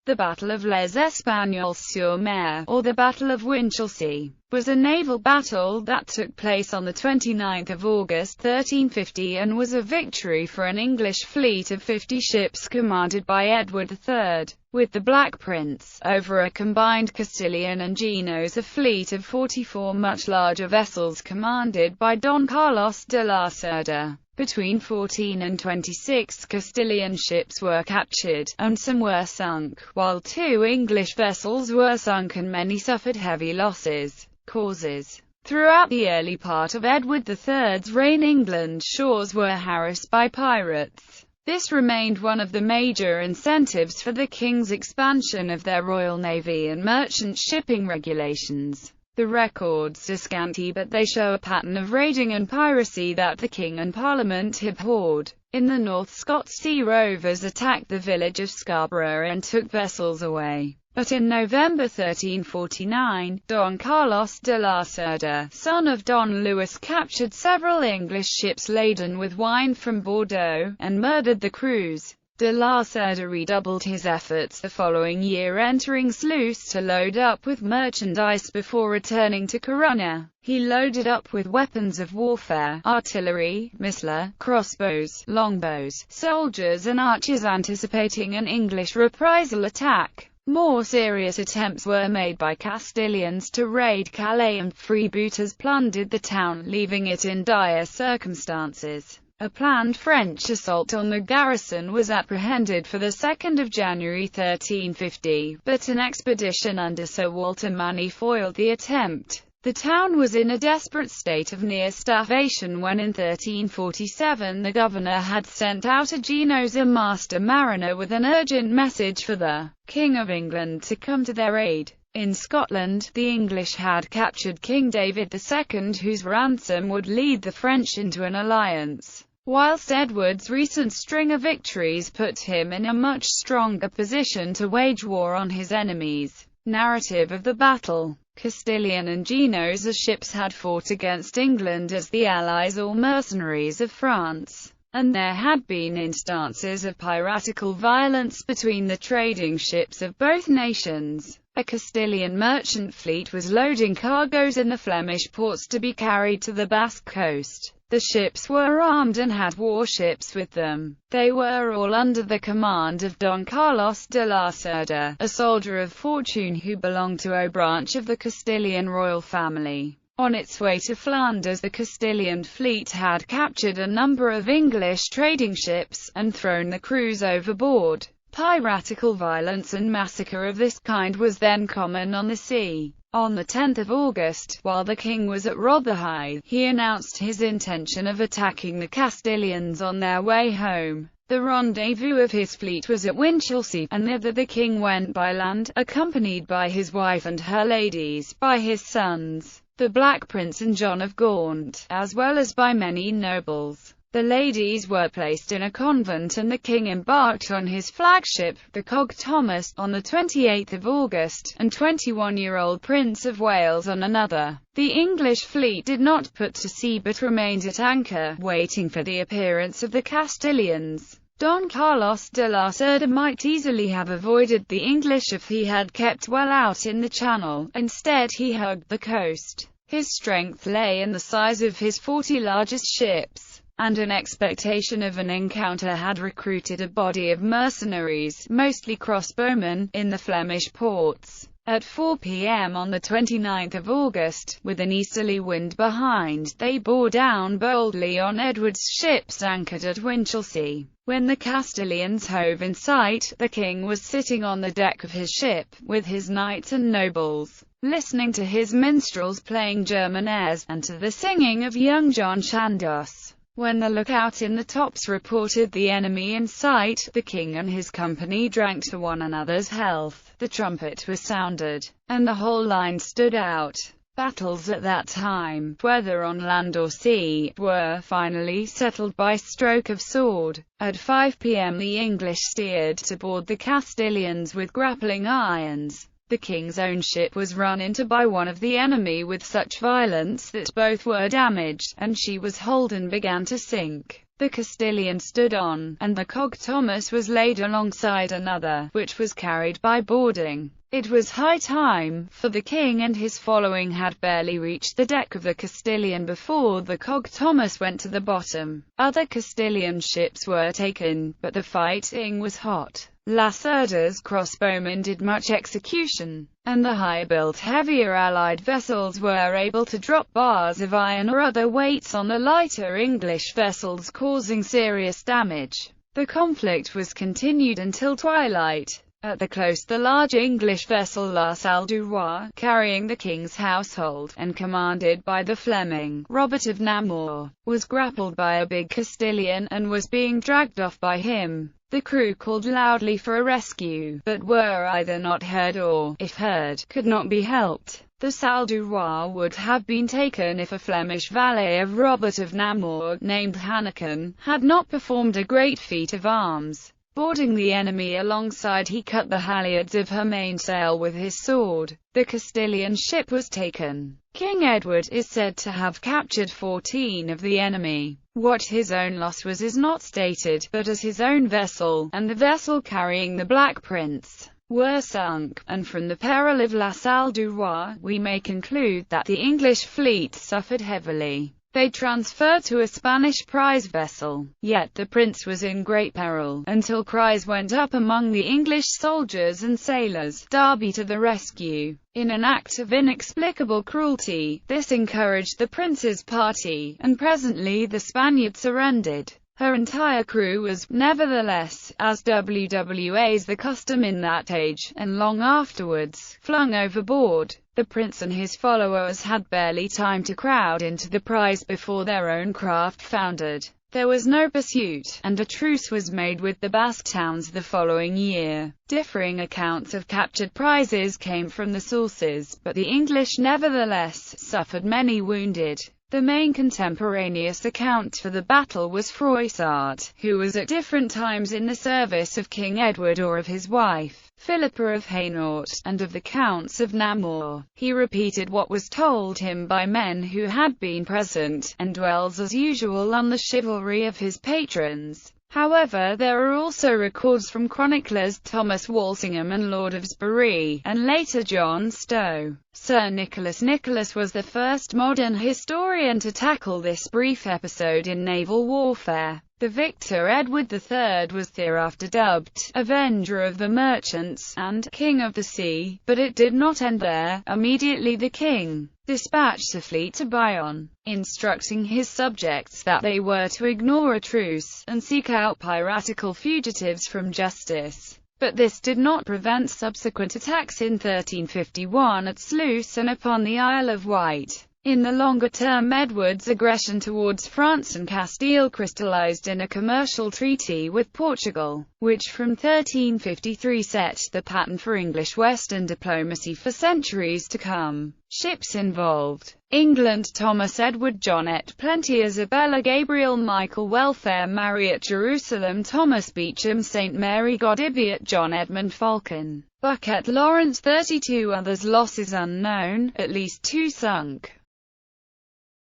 The Battle of Les Espagnols-sur-Mer, or the Battle of Winchelsea, was a naval battle that took place on 29 August 1350 and was a victory for an English fleet of 50 ships commanded by Edward III, with the Black Prince, over a combined Castilian and Genoese fleet of 44 much larger vessels commanded by Don Carlos de la Cerda. Between 14 and 26 Castilian ships were captured, and some were sunk, while 2 English vessels were sunk and many suffered heavy losses. Causes. Throughout the early part of Edward III's reign, England's shores were harassed by pirates. This remained one of the major incentives for the king's expansion of their Royal Navy and merchant shipping regulations. The records are scanty, but they show a pattern of raiding and piracy that the king and parliament abhorred. In the north, Scots sea rovers attacked the village of Scarborough and took vessels away. But in November 1349, Don Carlos de la Cerda, son of Don Louis, captured several English ships laden with wine from Bordeaux, and murdered the crews. De la Cerda redoubled his efforts the following year, entering Sluis to load up with merchandise before returning to Corunna. He loaded up with weapons of warfare, artillery, misler, crossbows, longbows, soldiers and archers, anticipating an English reprisal attack. More serious attempts were made by Castilians to raid Calais, and freebooters plundered the town, leaving it in dire circumstances. A planned French assault on the garrison was apprehended for the 2nd of January 1350, but an expedition under Sir Walter Manny foiled the attempt. The town was in a desperate state of near starvation when in 1347 the governor had sent out a Genoese master mariner with an urgent message for the King of England to come to their aid. In Scotland, the English had captured King David II, whose ransom would lead the French into an alliance, whilst Edward's recent string of victories put him in a much stronger position to wage war on his enemies. Narrative of the battle. Castilian and Genoese ships had fought against England as the allies or mercenaries of France, and there had been instances of piratical violence between the trading ships of both nations. A Castilian merchant fleet was loading cargoes in the Flemish ports to be carried to the Basque coast. The ships were armed and had warships with them. They were all under the command of Don Carlos de la Cerda, a soldier of fortune who belonged to a branch of the Castilian royal family. On its way to Flanders, the Castilian fleet had captured a number of English trading ships, and thrown the crews overboard. Piratical violence and massacre of this kind was then common on the sea. On the 10th of August, while the king was at Rotherhithe, he announced his intention of attacking the Castilians on their way home. The rendezvous of his fleet was at Winchelsea, and thither the king went by land, accompanied by his wife and her ladies, by his sons, the Black Prince and John of Gaunt, as well as by many nobles. The ladies were placed in a convent, and the king embarked on his flagship, the cog Thomas, on 28 August, and 21-year-old Prince of Wales on another. The English fleet did not put to sea but remained at anchor, waiting for the appearance of the Castilians. Don Carlos de la Cerda might easily have avoided the English if he had kept well out in the Channel. Instead, he hugged the coast. His strength lay in the size of his 40 largest ships, and an expectation of an encounter had recruited a body of mercenaries, mostly crossbowmen, in the Flemish ports. At 4 p.m. on 29 August, with an easterly wind behind, they bore down boldly on Edward's ships anchored at Winchelsea. When the Castilians hove in sight, the king was sitting on the deck of his ship, with his knights and nobles, listening to his minstrels playing German airs, and to the singing of young John Chandos. When the lookout in the tops reported the enemy in sight, the king and his company drank to one another's health. The trumpet was sounded, and the whole line stood out. Battles at that time, whether on land or sea, were finally settled by stroke of sword. At 5 p.m. the English steered to board the Castilians with grappling irons. The king's own ship was run into by one of the enemy with such violence that both were damaged, and she was holed and began to sink. the Castilian stood on, and the cog Thomas was laid alongside another, which was carried by boarding. It was high time, for the king and his following had barely reached the deck of the Castilian before the cog Thomas went to the bottom. Other Castilian ships were taken, but the fighting was hot. Lacerda's crossbowmen did much execution, and the higher-built, heavier Allied vessels were able to drop bars of iron or other weights on the lighter English vessels, causing serious damage. The conflict was continued until twilight. At the close, the large English vessel La Salle du Roi, carrying the king's household, and commanded by the Fleming, Robert of Namur, was grappled by a big Castilian, and was being dragged off by him. The crew called loudly for a rescue, but were either not heard or, if heard, could not be helped. The Salle du Roi would have been taken if a Flemish valet of Robert of Namur, named Hanneken, had not performed a great feat of arms. Boarding the enemy alongside, he cut the halyards of her mainsail with his sword. The Castilian ship was taken. King Edward is said to have captured 14 of the enemy. What his own loss was is not stated, but as his own vessel, and the vessel carrying the Black Prince, were sunk, and from the peril of La Salle du Roi, we may conclude that the English fleet suffered heavily. They transferred to a Spanish prize vessel, yet the prince was in great peril, until cries went up among the English soldiers and sailors, "Derby to the rescue!" In an act of inexplicable cruelty, this encouraged the prince's party, and presently the Spaniard surrendered. Her entire crew was, nevertheless, as was the custom in that age, and long afterwards, flung overboard. The prince and his followers had barely time to crowd into the prize before their own craft foundered. There was no pursuit, and a truce was made with the Basque towns the following year. Differing accounts of captured prizes came from the sources, but the English nevertheless suffered many wounded. The main contemporaneous account for the battle was Froissart, who was at different times in the service of King Edward or of his wife, Philippa of Hainaut, and of the Counts of Namur. He repeated what was told him by men who had been present, and dwells as usual on the chivalry of his patrons. However, there are also records from chroniclers Thomas Walsingham and Lord of Sbury, and later John Stow. Sir Nicholas Nicholas was the first modern historian to tackle this brief episode in naval warfare. The victor Edward III was thereafter dubbed Avenger of the Merchants and King of the Sea, but it did not end there. Immediately the king dispatched a fleet to Bayonne, instructing his subjects that they were to ignore a truce, and seek out piratical fugitives from justice. But this did not prevent subsequent attacks in 1351 at Sluis and upon the Isle of Wight. In the longer term, Edward's aggression towards France and Castile crystallized in a commercial treaty with Portugal, which from 1353 set the pattern for English Western diplomacy for centuries to come. Ships involved: England, Thomas Edward Jonnet Plenty, Isabella Gabriel Michael Welfare Marriott Jerusalem Thomas Beecham St. Mary Godibiot John Edmund Falcon Bucket Lawrence 32 others. Losses unknown, at least 2 sunk.